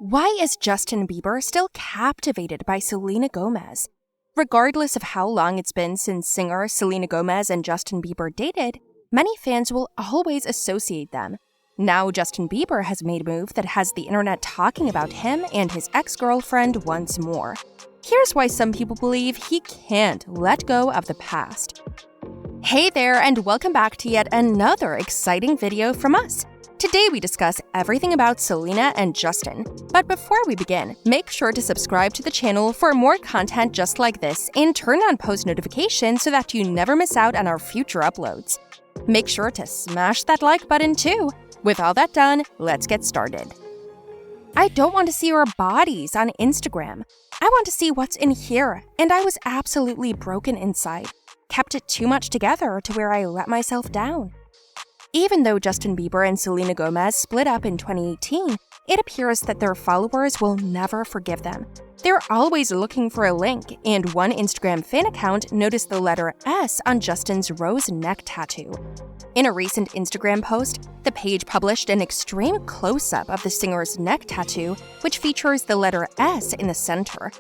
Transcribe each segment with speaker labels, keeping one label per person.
Speaker 1: Why is Justin Bieber still captivated by Selena Gomez? Regardless of how long it's been since singer Selena Gomez and Justin Bieber dated, many fans will always associate them. Now Justin Bieber has made a move that has the internet talking about him and his ex-girlfriend once more. Here's why some people believe he can't let go of the past. Hey there, and welcome back to yet another exciting video from us. Today we discuss everything about Selena and Justin. But before we begin, make sure to subscribe to the channel for more content just like this and turn on post notifications so that you never miss out on our future uploads. Make sure to smash that like button too. With all that done, let's get started. I don't want to see our bodies on Instagram. I want to see what's in here, and I was absolutely broken inside. Kept it too much together to where I let myself down. Even though Justin Bieber and Selena Gomez split up in 2018, it appears that their followers will never forgive them. They're always looking for a link, and one Instagram fan account noticed the letter S on Justin's rose neck tattoo. In a recent Instagram post, the page published an extreme close-up of the singer's neck tattoo, which features the letter S in the center.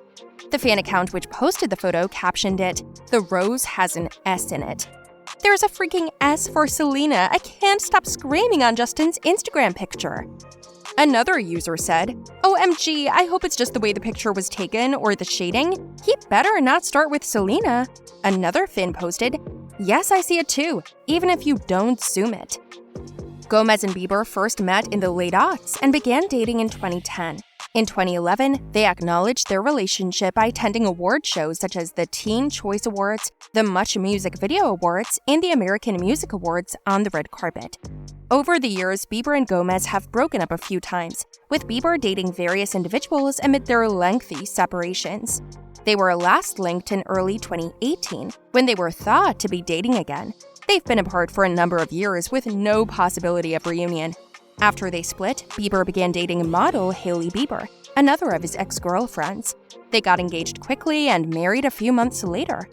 Speaker 1: The fan account which posted the photo captioned it, "The rose has an S in it." There's a freaking S for Selena. I can't stop screaming on Justin's Instagram picture. Another user said, "OMG, I hope it's just the way the picture was taken or the shading. He better not start with Selena." Another fan posted, "Yes, I see it too, even if you don't zoom it." Gomez and Bieber first met in the late aughts and began dating in 2010. In 2011, they acknowledged their relationship by attending award shows such as the Teen Choice Awards, the Much Music Video Awards, and the American Music Awards on the red carpet. Over the years, Bieber and Gomez have broken up a few times, with Bieber dating various individuals amid their lengthy separations. They were last linked in early 2018, when they were thought to be dating again. They've been apart for a number of years with no possibility of reunion. After they split, Bieber began dating model Hailey Bieber, another of his ex-girlfriends. They got engaged quickly and married a few months later.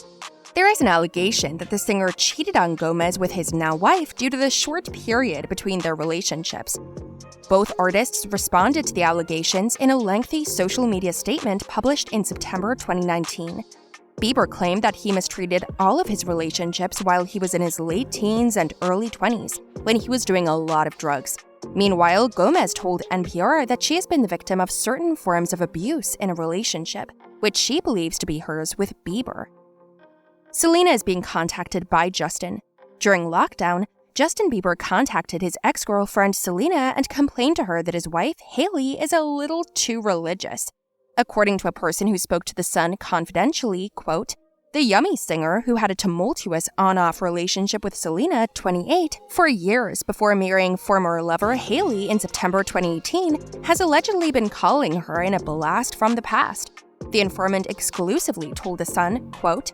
Speaker 1: There is an allegation that the singer cheated on Gomez with his now wife due to the short period between their relationships. Both artists responded to the allegations in a lengthy social media statement published in September 2019. Bieber claimed that he mistreated all of his relationships while he was in his late teens and early 20s, when he was doing a lot of drugs. Meanwhile, Gomez told NPR that she has been the victim of certain forms of abuse in a relationship, which she believes to be hers with Bieber. Selena is being contacted by Justin. During lockdown, Justin Bieber contacted his ex-girlfriend Selena and complained to her that his wife, Hailey, is a little too religious. According to a person who spoke to The Sun confidentially, quote, "The Yummy singer, who had a tumultuous on-off relationship with Selena, 28, for years before marrying former lover Hailey in September 2018, has allegedly been calling her in a blast from the past." The informant exclusively told The Sun, quote,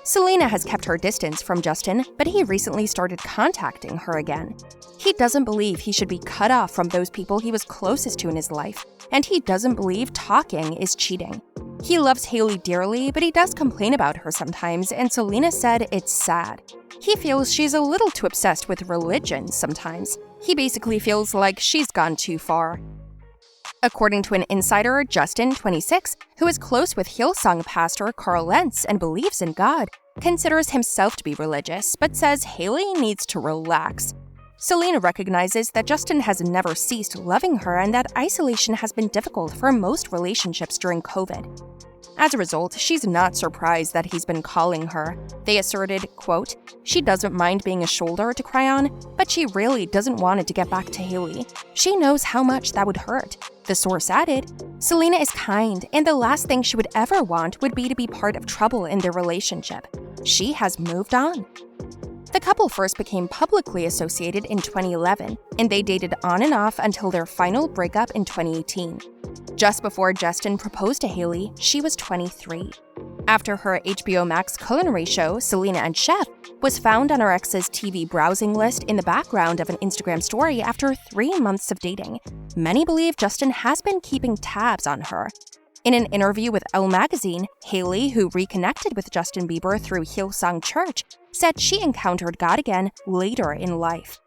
Speaker 1: "Selena has kept her distance from Justin, but he recently started contacting her again. He doesn't believe he should be cut off from those people he was closest to in his life, and he doesn't believe talking is cheating. He loves Hailey dearly, but he does complain about her sometimes, and Selena said it's sad. He feels she's a little too obsessed with religion sometimes. He basically feels like she's gone too far." According to an insider, Justin, 26, who is close with Hillsong pastor Carl Lentz and believes in God, considers himself to be religious, but says Hailey needs to relax. Selena recognizes that Justin has never ceased loving her and that isolation has been difficult for most relationships during COVID. As a result, she's not surprised that he's been calling her. They asserted, quote, "She doesn't mind being a shoulder to cry on, but she really doesn't want it to get back to Hailey. She knows how much that would hurt." The source added, "Selena is kind, and the last thing she would ever want would be to be part of trouble in their relationship. She has moved on." The couple first became publicly associated in 2011, and they dated on and off until their final breakup in 2018. Just before Justin proposed to Hailey, she was 23. After her HBO Max culinary show, Selena and Chef, was found on her ex's TV browsing list in the background of an Instagram story after 3 months of dating, many believe Justin has been keeping tabs on her. In an interview with Elle magazine, Hailey, who reconnected with Justin Bieber through Hillsong Church, said she encountered God again later in life.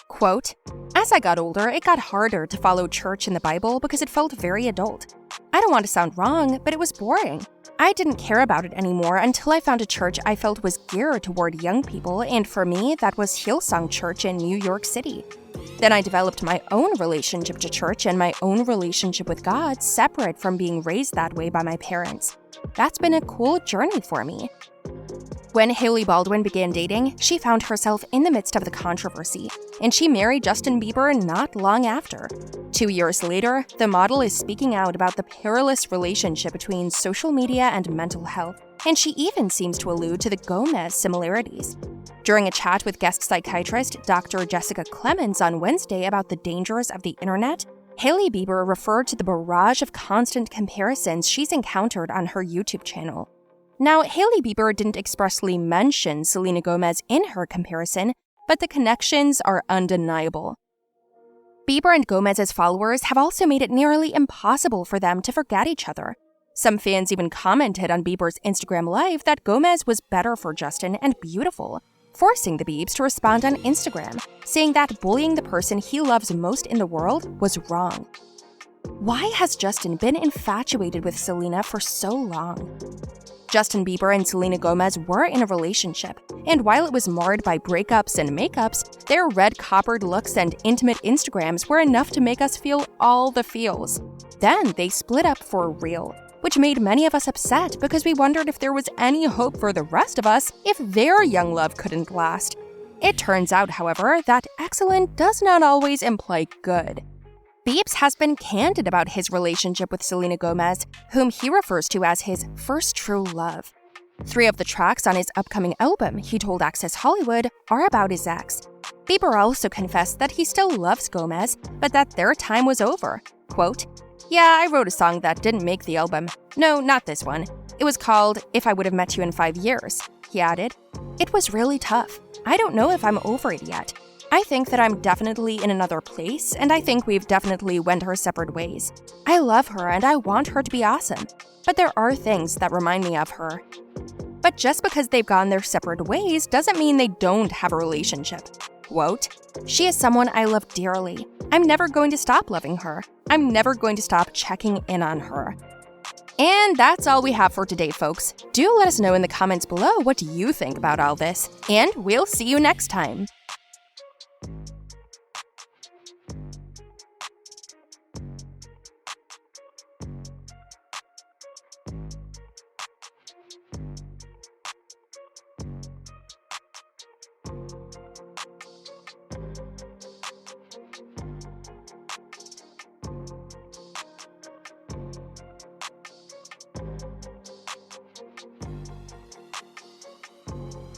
Speaker 1: Quote, "As I got older, it got harder to follow church and the Bible because it felt very adult. I don't want to sound wrong, but it was boring. I didn't care about it anymore until I found a church I felt was geared toward young people, and for me, that was Hillsong Church in New York City. Then I developed my own relationship to church and my own relationship with God separate from being raised that way by my parents. That's been a cool journey for me." When Hailey Baldwin began dating, she found herself in the midst of the controversy, and she married Justin Bieber not long after. 2 years later, the model is speaking out about the perilous relationship between social media and mental health, and she even seems to allude to the Gomez similarities. During a chat with guest psychiatrist Dr. Jessica Clemens on Wednesday about the dangers of the internet, Hailey Bieber referred to the barrage of constant comparisons she's encountered on her YouTube channel. Now, Hailey Bieber didn't expressly mention Selena Gomez in her comparison, but the connections are undeniable. Bieber and Gomez's followers have also made it nearly impossible for them to forget each other. Some fans even commented on Bieber's Instagram Live that Gomez was better for Justin and beautiful, forcing the Biebs to respond on Instagram, saying that bullying the person he loves most in the world was wrong. Why has Justin been infatuated with Selena for so long? Justin Bieber and Selena Gomez were in a relationship, and while it was marred by breakups and makeups, their red-coppered looks and intimate Instagrams were enough to make us feel all the feels. Then they split up for real, which made many of us upset because we wondered if there was any hope for the rest of us if their young love couldn't last. It turns out, however, that excellent does not always imply good. Biebs has been candid about his relationship with Selena Gomez, whom he refers to as his first true love. 3 of the tracks on his upcoming album, he told Access Hollywood, are about his ex. Bieber also confessed that he still loves Gomez, but that their time was over. Quote, "Yeah, I wrote a song that didn't make the album. No, not this one. It was called If I Would Have Met You in 5 Years, he added. "It was really tough. I don't know if I'm over it yet. I think that I'm definitely in another place, and I think we've definitely went our separate ways. I love her and I want her to be awesome, but there are things that remind me of her." But just because they've gone their separate ways doesn't mean they don't have a relationship. Quote, "She is someone I love dearly. I'm never going to stop loving her. I'm never going to stop checking in on her." And that's all we have for today, folks. Do let us know in the comments below what you think about all this, and we'll see you next time.